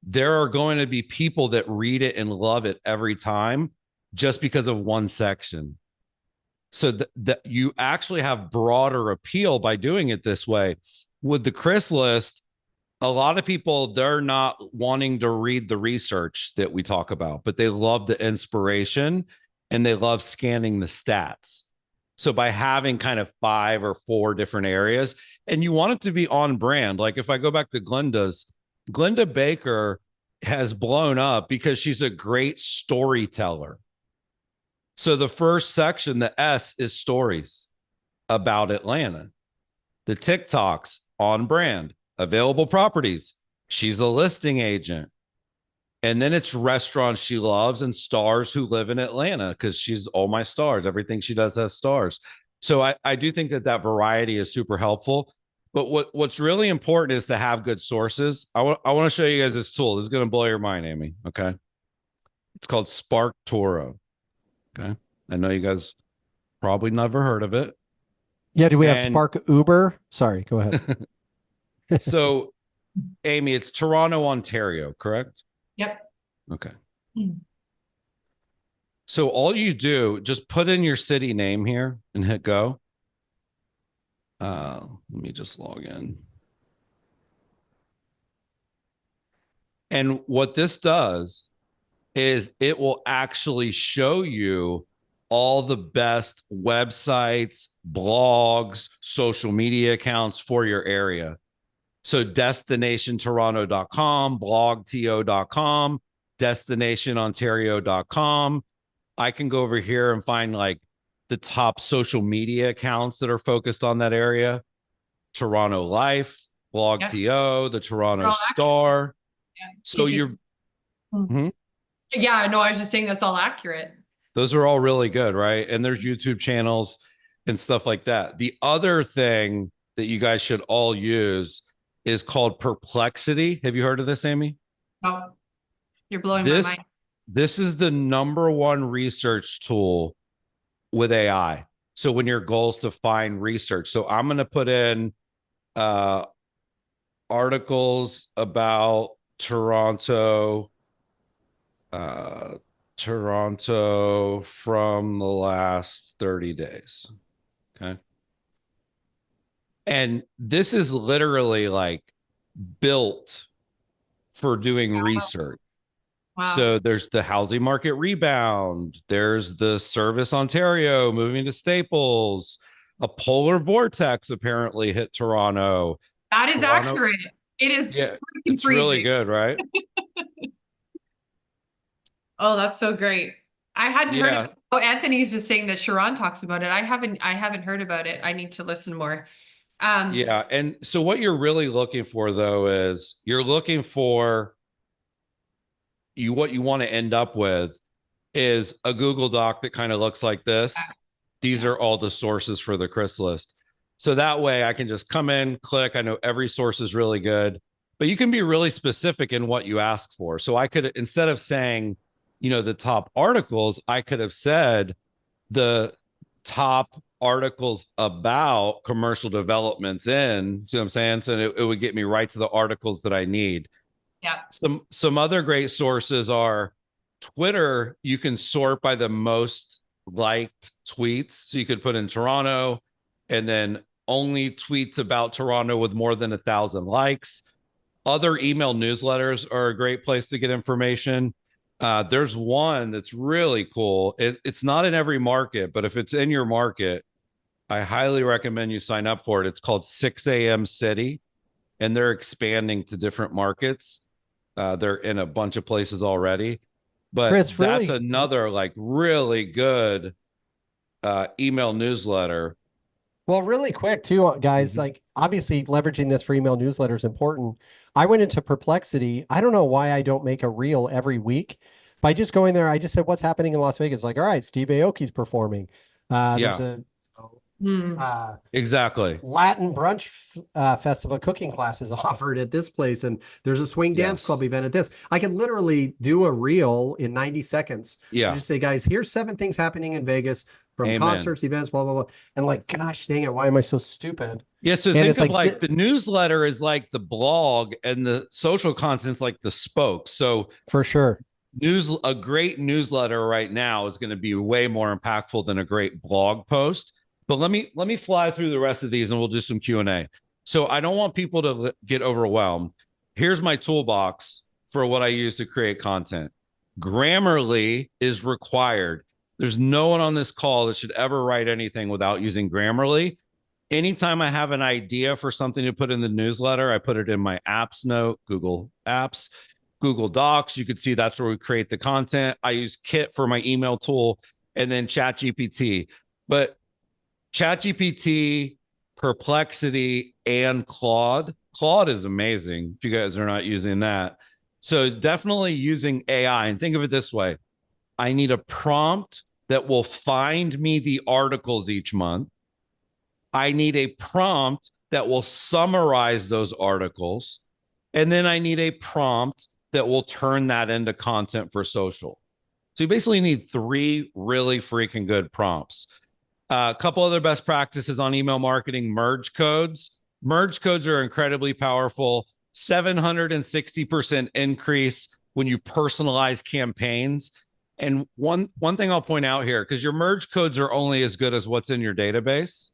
There are going to be people that read it and love it every time just because of one section. So that you actually have broader appeal by doing it this way. With the Chris list, a lot of people, they're not wanting to read the research that we talk about, but they love the inspiration and they love scanning the stats. So by having kind of 5 or 4 different areas, and you want it to be on brand. Like if I go back to Glenda's, Glenda Baker has blown up because she's a great storyteller. So the first section, the S, is stories about Atlanta. The TikToks, on brand. Available properties, she's a listing agent. And then it's restaurants she loves and stars who live in Atlanta, because she's all my stars. Everything she does has stars. So I do think that variety is super helpful. But what's really important is to have good sources. I want to show you guys this tool. This is going to blow your mind, Amy. Okay. It's called Spark Toro. Okay. I know you guys probably never heard of it. Yeah. Do we have Spark Uber? Sorry, go ahead. So, Amy, it's Toronto, Ontario, correct? Yep. Okay. So all you do, just put in your city name here and hit go. Let me just log in. And what this does is it will actually show you all the best websites, blogs, social media accounts for your area. So destinationtoronto.com, blogto.com, destinationontario.com. I can go over here and find like the top social media accounts that are focused on that area. Toronto Life, blogto, the Toronto Star. Yeah. So you're... Yeah, no, I was just saying that's all accurate. Those are all really good, right? And there's YouTube channels and stuff like that. The other thing that you guys should all use is called Perplexity. Have you heard of this, Amy? Oh, you're blowing my mind. This is the #1 research tool with AI. So when your goal is to find research. So I'm going to put in articles about Toronto from the last 30 days. Okay. And this is literally like built for doing research. Wow. So there's the housing market rebound. There's the Service Ontario moving to Staples. A polar vortex apparently hit Toronto. That is accurate. It is. Yeah, it's really good, right? Oh, that's so great. I hadn't heard of it. Oh, Anthony's just saying that Sharon talks about it. I haven't heard about it. I need to listen more. Yeah. And so what you're really looking for, though, is you're looking for what you want to end up with is a Google Doc that kind of looks like this. These are all the sources for the Chris list. So that way I can just come in, click. I know every source is really good, but you can be really specific in what you ask for. So I could, instead of saying, the top articles, I could have said the top articles about commercial developments in, see what I'm saying? So it would get me right to the articles that I need. Yeah. Some other great sources are Twitter. You can sort by the most liked tweets. So you could put in Toronto and then only tweets about Toronto with more than 1,000 likes. Other email newsletters are a great place to get information. There's one that's really cool. It's not in every market, but if it's in your market, I highly recommend you sign up for it. It's called 6 a.m. City, and they're expanding to different markets. They're in a bunch of places already, but Chris, that's really, another like really good email newsletter. well, really quick too, guys, like obviously leveraging this for email newsletter is important. I went into perplexity. I don't know why I don't make a reel every week. By just going there, I just said, what's happening in Las Vegas? Like, all right, Steve Aoki's performing. There's Yeah, a Hmm. exactly. Latin brunch festival cooking classes offered at this place, and there's a swing dance Yes. club event at this. I can literally do a reel in 90 seconds. Yeah. Just say, guys, here's 7 things happening in Vegas from Amen. concerts, events, blah, blah, blah. And like, gosh dang it, why am I so stupid? Yeah. So And think it's of like, like the newsletter is like the blog and the social content's like the spokes. So for sure. a great newsletter right now is going to be way more impactful than a great blog post. But let me fly through the rest of these and we'll do some Q&A. So I don't want people to get overwhelmed. Here's my toolbox for what I use to create content. Grammarly is required. There's no one on this call that should ever write anything without using Grammarly. Anytime I have an idea for something to put in the newsletter, I put it in my apps note, Google Apps, Google Docs. You could see that's where we create the content. I use Kit for my email tool, and then ChatGPT. But ChatGPT, Perplexity, and Claude. Claude is amazing if you guys are not using that. So definitely using AI. And think of it this way. I need a prompt that will find me the articles each month. I need a prompt that will summarize those articles. And then I need a prompt that will turn that into content for social. So you basically need 3 really freaking good prompts. A couple other best practices on email marketing: merge codes. Merge codes are incredibly powerful. 760% increase when you personalize campaigns. And one thing I'll point out here, because your merge codes are only as good as what's in your database.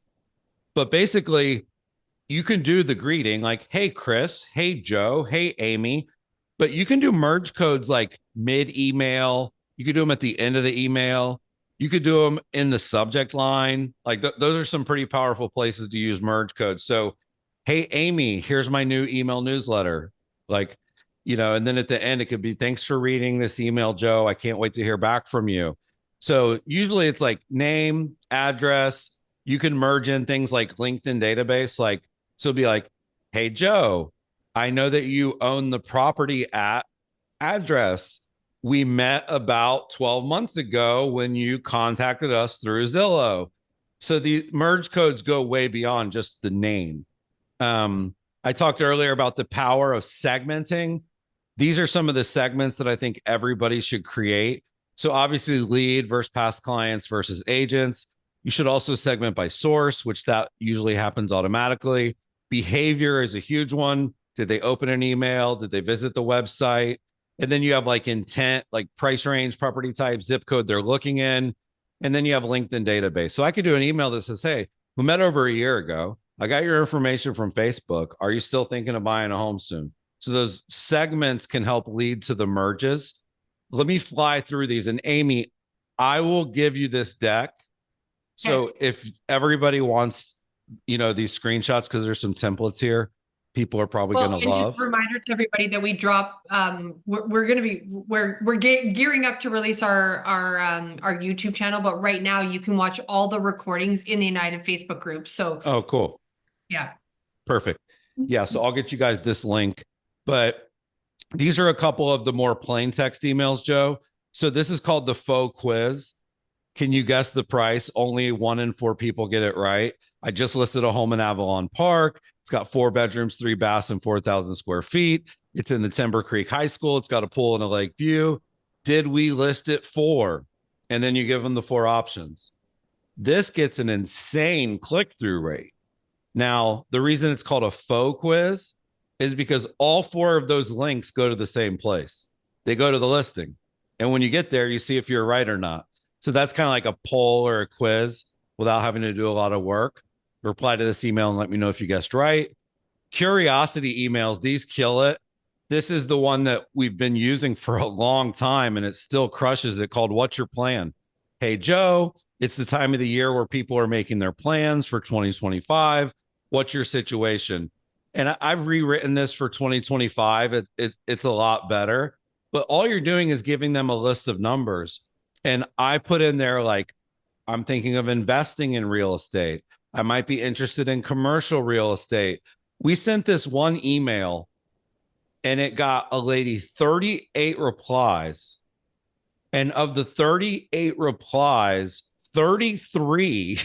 But basically, you can do the greeting like, hey, Chris, hey, Joe, hey, Amy. But you can do merge codes like mid email. You could do them at the end of the email. You could do them in the subject line. Like those are some pretty powerful places to use merge codes. So, hey, Amy, here's my new email newsletter. Like, and then at the end, it could be, thanks for reading this email, Joe. I can't wait to hear back from you. So usually it's like name, address. You can merge in things like LinkedIn database. Like, so it'll be like, hey, Joe, I know that you own the property at address. We met about 12 months ago when you contacted us through Zillow. So the merge codes go way beyond just the name. I talked earlier about the power of segmenting. These are some of the segments that I think everybody should create. So obviously lead versus past clients versus agents. You should also segment by source, which that usually happens automatically. Behavior is a huge one. Did they open an email? Did they visit the website? And then you have like intent, like price range, property type, zip code they're looking in. And then you have LinkedIn database. So I could do an email that says, hey, we met over a year ago. I got your information from Facebook. Are you still thinking of buying a home soon? So those segments can help lead to the merges. Let me fly through these. And Amy, I will give you this deck. So if everybody wants, these screenshots, because there's some templates here, people are probably going to love. Just a reminder to everybody that we drop. We're going to be gearing up to release our YouTube channel, but right now you can watch all the recordings in the United Facebook group. So oh, cool. Yeah, perfect. Yeah, so I'll get you guys this link, but these are a couple of the more plain text emails, Joe. So this is called the faux quiz. Can you guess the price? Only 1 in 4 people get it right. I just listed a home in Avalon Park. It's got 4 bedrooms, 3 baths, and 4,000 square feet. It's in the Timber Creek High School. It's got a pool and a lake view. Did we list it for? And then you give them the 4 options. This gets an insane click-through rate. Now, the reason it's called a faux quiz is because all 4 of those links go to the same place. They go to the listing. And when you get there, you see if you're right or not. So that's kind of like a poll or a quiz without having to do a lot of work. Reply to this email and let me know if you guessed right. Curiosity emails, these kill it. This is the one that we've been using for a long time and it still crushes it, called What's Your Plan? Hey, Joe, it's the time of the year where people are making their plans for 2025. What's your situation? And I've rewritten this for 2025. It's a lot better, but all you're doing is giving them a list of numbers. And I put in there, like, I'm thinking of investing in real estate. I might be interested in commercial real estate. We sent this one email and it got a lady 38 replies. And of the 38 replies, 33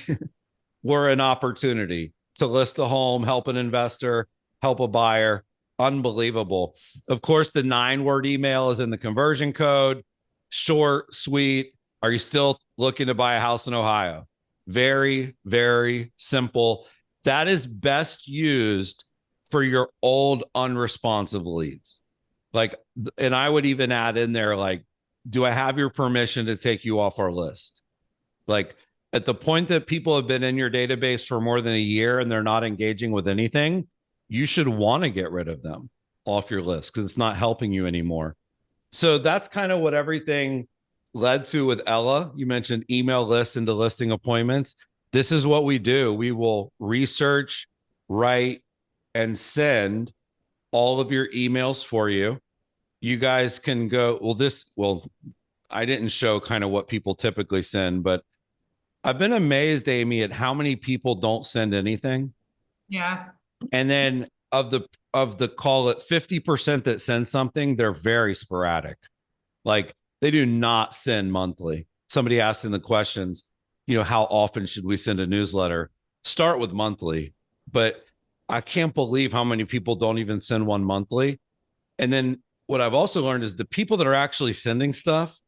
were an opportunity to list a home, help an investor, help a buyer. Unbelievable. Of course, the 9-word email is in the conversion code. Short, sweet. Are you still looking to buy a house in Ohio? Very, very simple. That is best used for your old unresponsive leads. Like, and I would even add in there, like, do I have your permission to take you off our list? Like, at the point that people have been in your database for more than a year and they're not engaging with anything, you should want to get rid of them off your list because it's not helping you anymore. So that's kind of what everything led to with Ella. You mentioned email lists into listing appointments. This is what we do. We will research, write, and send all of your emails for you. You guys can go, I didn't show kind of what people typically send, but I've been amazed, Amy, at how many people don't send anything. Yeah. And then of the call it 50% that send something, they're very sporadic. Like, they do not send monthly. Somebody asked in the questions, how often should we send a newsletter? Start with monthly, but I can't believe how many people don't even send one monthly. And then what I've also learned is the people that are actually sending stuff,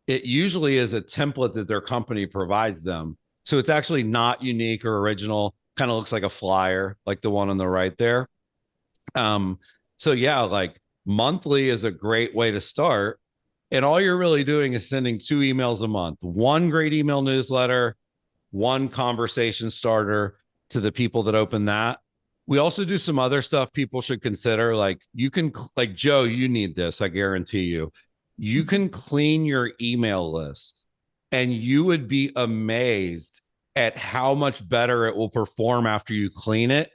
it usually is a template that their company provides them. So it's actually not unique or original. Kind of looks like a flyer, like the one on the right there. So yeah, like, monthly is a great way to start. And all you're really doing is sending 2 emails a month, one great email newsletter, one conversation starter to the people that open that. We also do some other stuff people should consider. Like, you can, like, Joe, you need this. I guarantee you. You can clean your email list and you would be amazed at how much better it will perform after you clean it.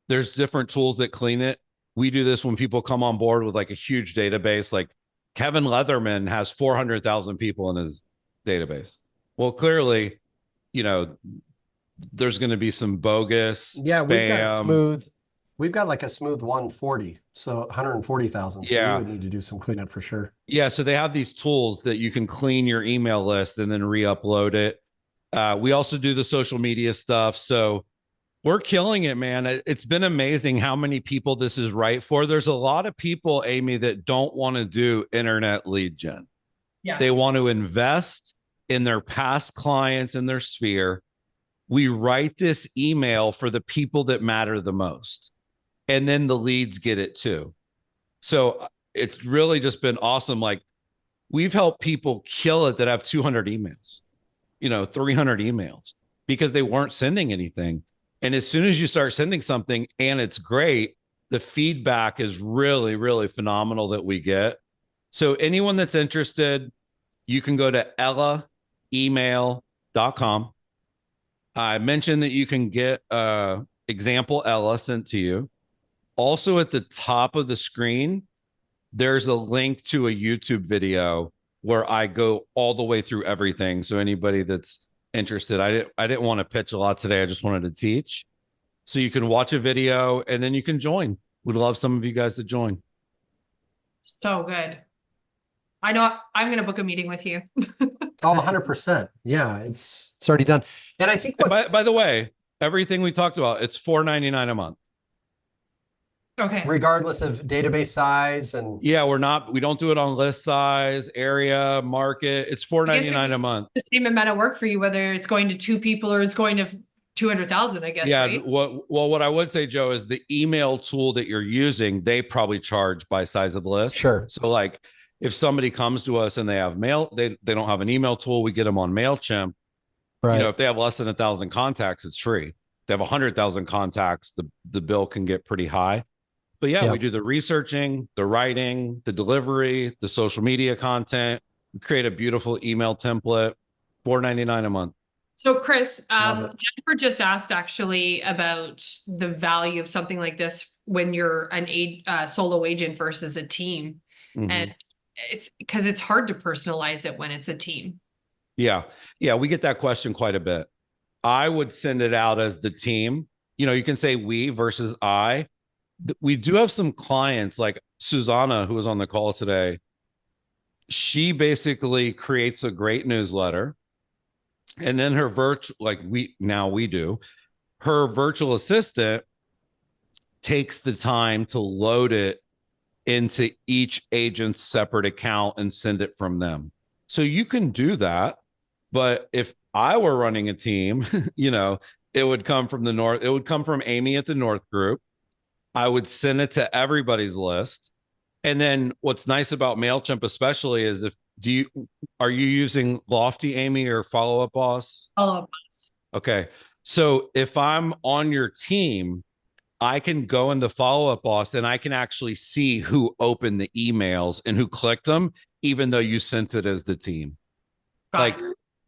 There's different tools that clean it. We do this when people come on board with like a huge database. Like, Kevin Leatherman has 400,000 people in his database. Well, clearly, there's going to be some bogus spam. We've got like a smooth 140, so 140,000. So Yeah. we would need to do some cleanup for sure. Yeah, so they have these tools that you can clean your email list and then re-upload it. We also do the social media stuff. So we're killing it, man. It's been amazing how many people this is right for. There's a lot of people, Amy, that don't want to do internet lead gen. Yeah. They want to invest in their past clients in their sphere. We write this email for the people that matter the most. And then the leads get it too. So it's really just been awesome. Like, we've helped people kill it that have 200 emails, 300 emails because they weren't sending anything. And as soon as you start sending something and it's great, the feedback is really, really phenomenal that we get. So anyone that's interested, you can go to ellaemail.com. I mentioned that you can get example Ella sent to you. Also, at the top of the screen, there's a link to a YouTube video where I go all the way through everything. So anybody that's interested, I didn't want to pitch a lot today. I just wanted to teach. So you can watch a video and then you can join. We'd love some of you guys to join. So good. I know I'm going to book a meeting with you. Oh, 100%. Yeah, it's already done. And I think by the way, everything we talked about, it's $4.99 a month. Okay. Regardless of database size and yeah, we don't do it on list size, area, market. It's $4.99 a month. The same amount of work for you, whether it's going to 2 people or it's going to 200,000, I guess. Yeah. Right? What I would say, Joe, is the email tool that you're using, they probably charge by size of the list. Sure. So like, if somebody comes to us and they have mail, they don't have an email tool, we get them on MailChimp. Right. If they have less than 1,000 contacts, it's free. If they have 100,000 contacts, the bill can get pretty high. But yeah, we do the researching, the writing, the delivery, the social media content. We create a beautiful email template. $4.99 a month. So Chris, Jennifer just asked actually about the value of something like this when you're an solo agent versus a team. And it's because it's hard to personalize it when it's a team. Yeah. Yeah. We get that question quite a bit. I would send it out as the team. You can say we versus I. We do have some clients like Susanna, who was on the call today. She basically creates a great newsletter. And then her her virtual assistant takes the time to load it into each agent's separate account and send it from them. So you can do that. But if I were running a team, it would come from the North. It would come from Amy at the North Group. I would send it to everybody's list. And then what's nice about MailChimp especially is are you using Lofty, Amy, or Follow Up Boss? Follow Up Boss. Okay. So if I'm on your team, I can go into Follow Up Boss and I can actually see who opened the emails and who clicked them, even though you sent it as the team.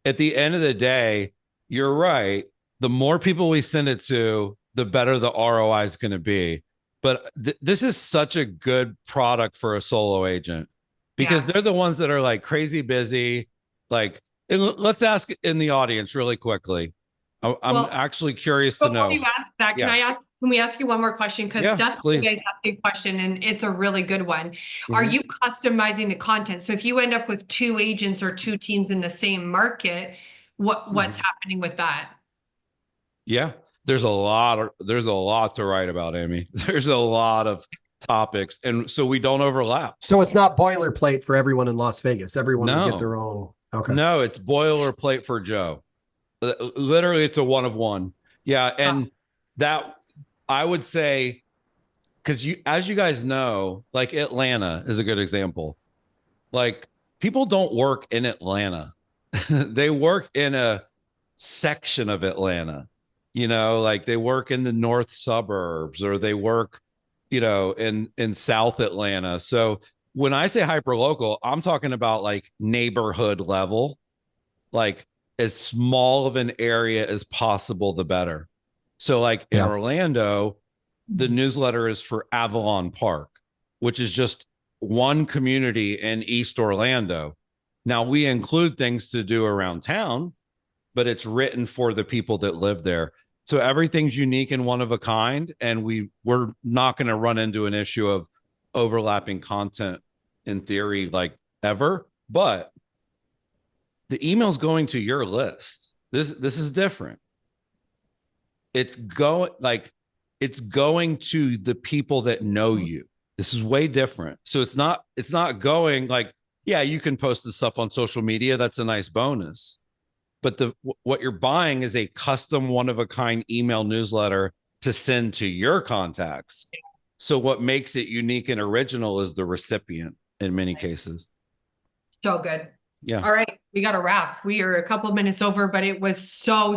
At the end of the day, you're right. The more people we send it to, the better the ROI is going to be. But this is such a good product for a solo agent because they're the ones that are like crazy busy. Let's ask in the audience really quickly. I'm actually curious to know. Before you ask that, can we ask you one more question? Because Steph's asking a question and it's a really good one. Are you customizing the content? So if you end up with 2 agents or 2 teams in the same market, what's happening with that? Yeah. There's a lot to write about, Amy. There's a lot of topics. And so we don't overlap. So it's not boilerplate for everyone in Las Vegas. Everyone will get their own. Okay. No, it's boilerplate for Joe. Literally, it's a one of one. Yeah. And that I would say, because as you guys know, like Atlanta is a good example. Like people don't work in Atlanta. They work in a section of Atlanta. Like they work in the north suburbs or they work, in South Atlanta. So when I say hyper local, I'm talking about like neighborhood level, like as small of an area as possible, the better. So like in Orlando, the newsletter is for Avalon Park, which is just one community in East Orlando. Now we include things to do around town, but it's written for the people that live there. So everything's unique and one of a kind. And we're not going to run into an issue of overlapping content in theory, like ever, but the email's going to your list. This is different. It's going to the people that know you. This is way different. So it's not going like, yeah, you can post this stuff on social media. That's a nice bonus. But what you're buying is a custom one-of-a-kind email newsletter to send to your contacts. So what makes it unique and original is the recipient in many cases. So good. Yeah. All right. We got to wrap. We are a couple of minutes over, but it was so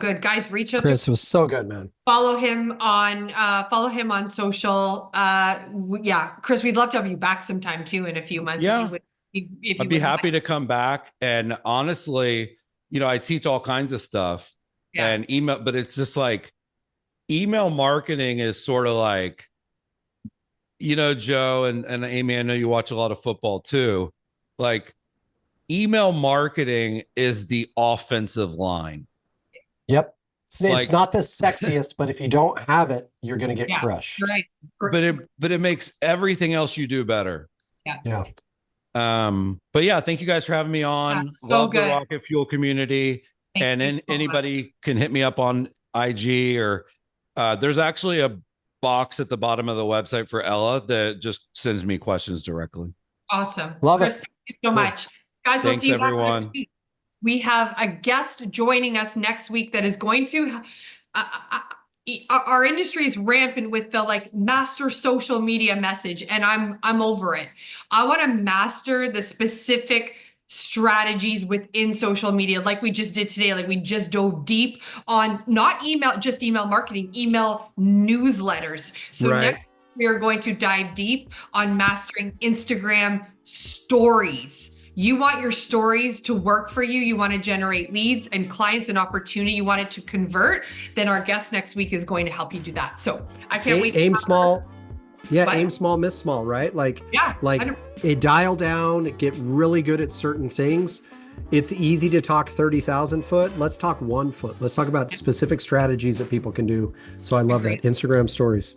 good. Guys, reach out Chris, it was so good, man. Follow him on social. Chris, we'd love to have you back sometime too in a few months. Yeah. I'd be happy to come back. And honestly, I teach all kinds of stuff and email, but it's just like email marketing is sort of like, Joe and Amy, I know you watch a lot of football too. Like email marketing is the offensive line. Yep. It's not the sexiest, but if you don't have it, you're going to get crushed. Right. But it makes everything else you do better. Yeah. But yeah, thank you guys for having me on. Love the RocketFuel community. Anybody can hit me up on IG or there's actually a box at the bottom of the website for Ella that just sends me questions directly. Awesome. Love Chris, it. thank you so much. Guys, we'll see you everyone. next week. We have a guest joining us next week that is going to our industry is rampant with the master social media message, and I'm over it. I want to master the specific strategies within social media like we just did today. Like we just dove deep on not just email marketing, email newsletters. So next we are going to dive deep on mastering Instagram stories, you want your stories to work for you, you want to generate leads and clients and opportunity, you want it to convert, then our guest next week is going to help you do that. So I can't wait. Aim small. Yeah, What? aim small, miss small, right? Like, Yeah, it dial down, get really good at certain things. It's easy to talk 30,000 foot. Let's talk 1 foot. Let's talk about specific strategies that people can do. So I love that. Instagram stories.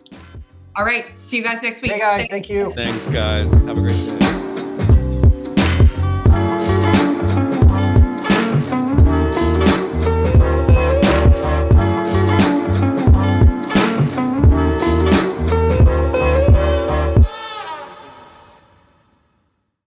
All right. See you guys next week. Hey guys, thank you. Thanks, guys. Have a great day.